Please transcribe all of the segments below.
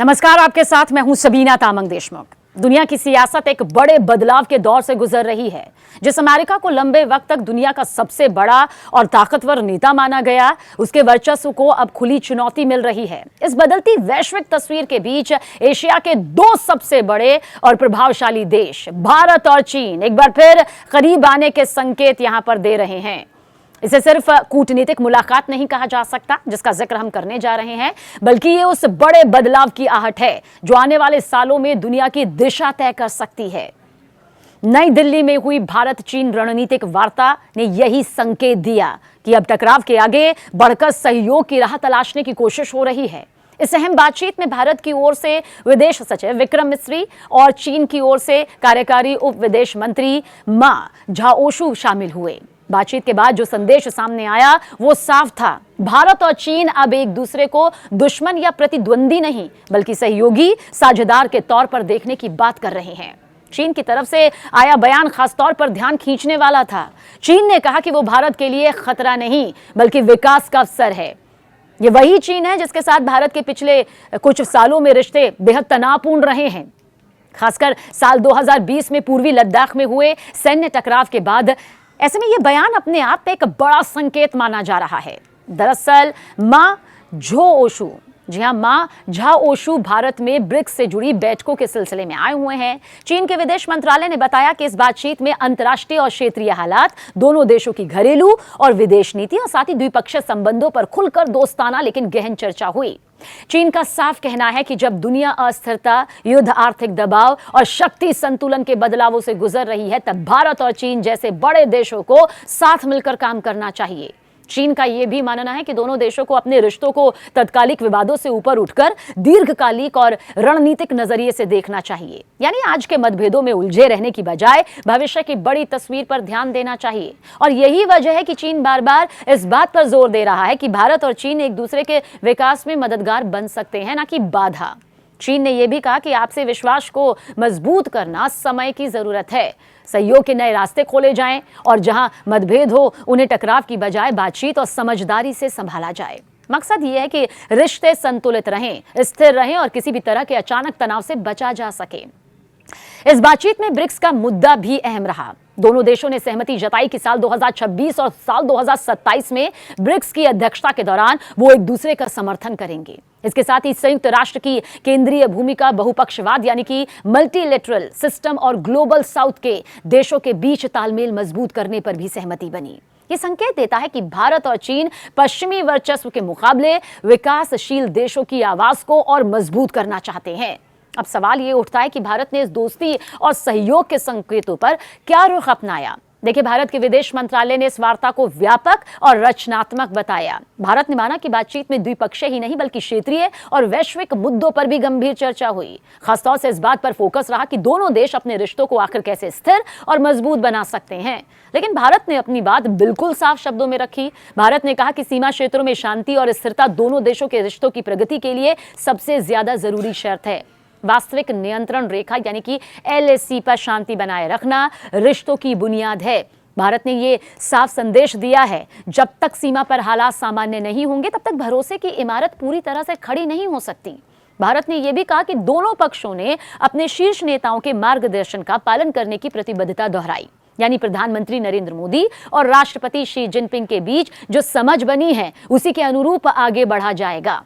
नमस्कार, आपके साथ मैं हूं सबीना तामंग देशमुख। दुनिया की सियासत एक बड़े बदलाव के दौर से गुजर रही है। जिस अमेरिका को लंबे वक्त तक दुनिया का सबसे बड़ा और ताकतवर नेता माना गया, उसके वर्चस्व को अब खुली चुनौती मिल रही है। इस बदलती वैश्विक तस्वीर के बीच एशिया के दो सबसे बड़े और प्रभावशाली देश भारत और चीन एक बार फिर करीब आने के संकेत यहां पर दे रहे हैं। इसे सिर्फ कूटनीतिक मुलाकात नहीं कहा जा सकता जिसका जिक्र हम करने जा रहे हैं, बल्कि ये उस बड़े बदलाव की आहट है जो आने वाले सालों में दुनिया की दिशा तय कर सकती है। नई दिल्ली में हुई भारत चीन रणनीतिक वार्ता ने यही संकेत दिया कि अब टकराव के आगे बढ़कर सहयोग की राह तलाशने की कोशिश हो रही है। इस अहम बातचीत में भारत की ओर से विदेश सचिव विक्रम मिस्री और चीन की ओर से कार्यकारी उप विदेश मंत्री मा झाओशू शामिल हुए। बातचीत के बाद जो संदेश सामने आया वो साफ था। भारत और चीन अब एक दूसरे को दुश्मन या प्रतिद्वंदी नहीं, बल्कि सहयोगी साझेदार के तौर पर देखने की बात कर रहे हैं। चीन की तरफ से आया बयान खासतौर पर ध्यान खींचने वाला था। चीन ने कहा कि वो भारत के लिए खतरा नहीं, बल्कि विकास का अवसर है। ये वही चीन है जिसके साथ भारत के पिछले कुछ सालों में रिश्ते बेहद तनावपूर्ण रहे हैं। खासकर साल 2020 में पूर्वी लद्दाख में हुए सैन्य टकराव के बाद। ऐसे में यह बयान अपने आप में एक बड़ा संकेत माना जा रहा है। दरअसल मा झाओशू, जी हां, मा झाओशू भारत में ब्रिक्स से जुड़ी बैठकों के सिलसिले में आए हुए हैं। चीन के विदेश मंत्रालय ने बताया कि इस बातचीत में अंतर्राष्ट्रीय और क्षेत्रीय हालात, दोनों देशों की घरेलू और विदेश नीति और साथ ही द्विपक्षीय संबंधों पर खुलकर दोस्ताना लेकिन गहन चर्चा हुई। चीन का साफ कहना है कि जब दुनिया अस्थिरता, युद्ध, आर्थिक दबाव और शक्ति संतुलन के बदलावों से गुजर रही है, तब भारत और चीन जैसे बड़े देशों को साथ मिलकर काम करना चाहिए। चीन का यह भी मानना है कि दोनों देशों को अपने रिश्तों को तत्कालिक विवादों से ऊपर उठकर दीर्घकालिक और रणनीतिक नजरिए से देखना चाहिए। यानी आज के मतभेदों में उलझे रहने की बजाय भविष्य की बड़ी तस्वीर पर ध्यान देना चाहिए। और यही वजह है कि चीन बार बार इस बात पर जोर दे रहा है कि भारत और चीन एक दूसरे के विकास में मददगार बन सकते हैं, ना कि बाधा। चीन ने यह भी कहा कि आपसी विश्वास को मजबूत करना समय की जरूरत है। सहयोग के नए रास्ते खोले जाएं और जहां मतभेद हो उन्हें टकराव की बजाय बातचीत और समझदारी से संभाला जाए। मकसद यह है कि रिश्ते संतुलित रहें, स्थिर रहें और किसी भी तरह के अचानक तनाव से बचा जा सके। इस बातचीत में ब्रिक्स का मुद्दा भी अहम रहा। दोनों देशों ने सहमति जताई कि साल 2026 और साल 2027 में ब्रिक्स की अध्यक्षता के दौरान वो एक दूसरे का समर्थन करेंगे। इसके साथ ही संयुक्त राष्ट्र की केंद्रीय भूमिका, बहुपक्षवाद यानी कि मल्टीलेटरल सिस्टम और ग्लोबल साउथ के देशों के बीच तालमेल मजबूत करने पर भी सहमति बनी। ये संकेत देता है कि भारत और चीन पश्चिमी वर्चस्व के मुकाबले विकासशील देशों की आवाज को और मजबूत करना चाहते हैं। अब सवाल ये उठता है कि भारत ने इस दोस्ती और सहयोग के संकेतों पर क्या रुख अपनाया। देखिए, भारत के विदेश मंत्रालय ने इस वार्ता को व्यापक और रचनात्मक बताया। भारत ने माना कि बातचीत में द्विपक्षीय ही नहीं बल्कि क्षेत्रीय और वैश्विक मुद्दों पर भी गंभीर चर्चा हुई। खासतौर से इस बात पर फोकस रहा कि दोनों देश अपने रिश्तों को आखिर कैसे स्थिर और मजबूत बना सकते हैं। लेकिन भारत ने अपनी बात बिल्कुल साफ शब्दों में रखी। भारत ने कहा कि सीमा क्षेत्रों में शांति और स्थिरता दोनों देशों के रिश्तों की प्रगति के लिए सबसे ज्यादा जरूरी शर्त है। वास्तविक नियंत्रण रेखा यानी कि LAC पर शांति बनाए रखना रिश्तों की बुनियाद है। भारत ने ये साफ संदेश दिया है, जब तक सीमा पर हालात सामान्य नहीं होंगे तब तक भरोसे की इमारत पूरी तरह से खड़ी नहीं हो सकती। भारत ने यह भी कहा कि दोनों पक्षों ने अपने शीर्ष नेताओं के मार्गदर्शन का पालन करने की प्रतिबद्धता दोहराई। यानी प्रधानमंत्री नरेंद्र मोदी और राष्ट्रपति शी जिनपिंग के बीच जो समझ बनी है उसी के अनुरूप आगे बढ़ा जाएगा।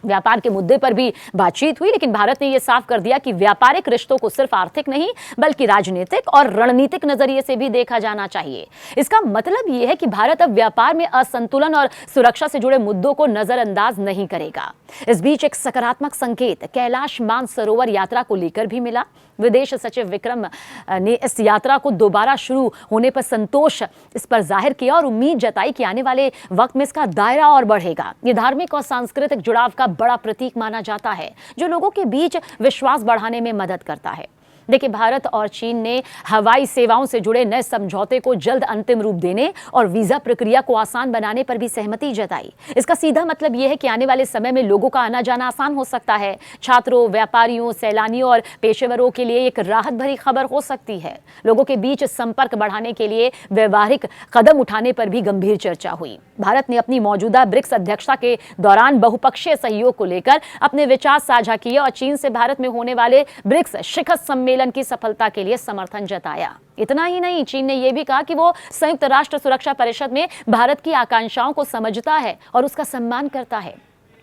व्यापार के मुद्दे पर भी बातचीत हुई, लेकिन भारत ने यह साफ कर दिया कि व्यापारिक रिश्तों को सिर्फ आर्थिक नहीं बल्कि राजनीतिक और रणनीतिक नजरिए से भी देखा जाना चाहिए। इसका मतलब यह है कि भारत अब व्यापार में असंतुलन और सुरक्षा से जुड़े मुद्दों को नजरअंदाज नहीं करेगा। इस बीच एक सकारात्मक संकेत कैलाश मानसरोवर यात्रा को लेकर भी मिला। विदेश सचिव विक्रम ने इस यात्रा को दोबारा शुरू होने पर संतोष इस पर जाहिर किया और उम्मीद जताई कि आने वाले वक्त में इसका दायरा और बढ़ेगा। ये धार्मिक और सांस्कृतिक जुड़ाव का बड़ा प्रतीक माना जाता है जो लोगों के बीच विश्वास बढ़ाने में मदद करता है। देखिए, भारत और चीन ने हवाई सेवाओं से जुड़े नए समझौते को जल्द अंतिम रूप देने और वीजा प्रक्रिया को आसान बनाने पर भी सहमति जताई। इसका सीधा मतलब यह है कि आने वाले समय में लोगों का आना जाना आसान हो सकता है। छात्रों, व्यापारियों, सैलानियों और पेशेवरों के लिए एक राहत भरी खबर हो सकती है। लोगों के बीच संपर्क बढ़ाने के लिए व्यवहारिक कदम उठाने पर भी गंभीर चर्चा हुई। भारत ने अपनी मौजूदा ब्रिक्स अध्यक्षता के दौरान बहुपक्षीय सहयोग को लेकर अपने विचार साझा किए और चीन से भारत में होने वाले ब्रिक्स शिखर सम्मेलन की सफलता के लिए समर्थन जताया। इतना ही नहीं, चीन ने यह भी कहा कि वो संयुक्त राष्ट्र सुरक्षा परिषद में भारत की आकांक्षाओं को समझता है और उसका सम्मान करता है।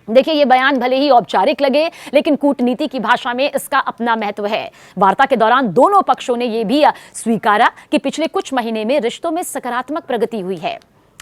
देखिए, ये बयान भले ही औपचारिक लगे, लेकिन कूटनीति की भाषा में इसका अपना महत्व है। वार्ता के दौरान दोनों पक्षों ने यह भी स्वीकारा कि पिछले कुछ महीने में रिश्तों में सकारात्मक प्रगति हुई है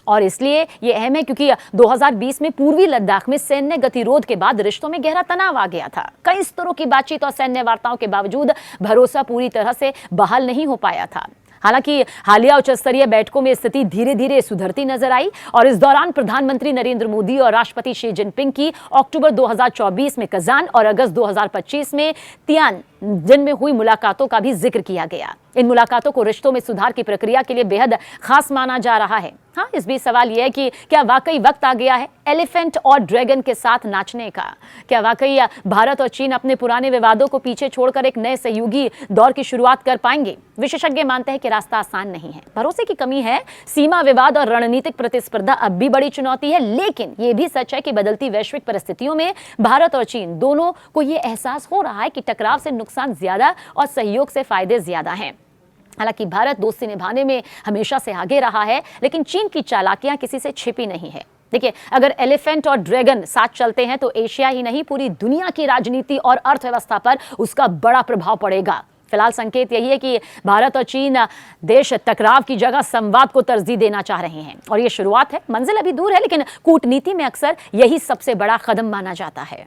और इसलिए ये अहम है क्योंकि 2020 में पूर्वी लद्दाख में सैन्य गतिरोध के बाद रिश्तों में गहरा तनाव आ गया था। कई स्तरों की बातचीत और सैन्य वार्ताओं के बावजूद भरोसा पूरी तरह से बहाल नहीं हो पाया था। हालांकि हालिया उच्च स्तरीय बैठकों में स्थिति धीरे धीरे सुधरती नजर आई और इस दौरान प्रधानमंत्री नरेंद्र मोदी और राष्ट्रपति शी जिनपिंग की अक्टूबर 2024 में कजान और अगस्त 2025 में तियानजिन में हुई मुलाकातों का भी जिक्र किया गया। इन मुलाकातों को रिश्तों में सुधार की प्रक्रिया के लिए बेहद खास माना जा रहा है। हाँ, इस बीच सवाल यह है कि क्या वाकई वक्त आ गया है एलिफेंट और ड्रैगन के साथ नाचने का? क्या वाकई भारत और चीन अपने पुराने विवादों को पीछे छोड़कर एक नए सहयोगी दौर की शुरुआत कर पाएंगे? विशेषज्ञ मानते हैं कि रास्ता आसान नहीं है, भरोसे की कमी है, सीमा विवाद और रणनीतिक प्रतिस्पर्धा अब भी बड़ी चुनौती है। लेकिन यह भी सच है कि बदलती वैश्विक परिस्थितियों में भारत और चीन दोनों को यह एहसास हो रहा है कि टकराव से नुकसान ज्यादा और सहयोग से फायदे ज्यादा हैं। हालांकि भारत दोस्ती निभाने में हमेशा से आगे रहा है, लेकिन चीन की चालाकियां किसी से छिपी नहीं है। देखिए, अगर एलिफेंट और ड्रैगन साथ चलते हैं तो एशिया ही नहीं, पूरी दुनिया की राजनीति और अर्थव्यवस्था पर उसका बड़ा प्रभाव पड़ेगा। फिलहाल संकेत यही है कि भारत और चीन देश टकराव की जगह संवाद को तरजीह देना चाह रहे हैं और ये शुरुआत है। मंजिल अभी दूर है, लेकिन कूटनीति में अक्सर यही सबसे बड़ा कदम माना जाता है।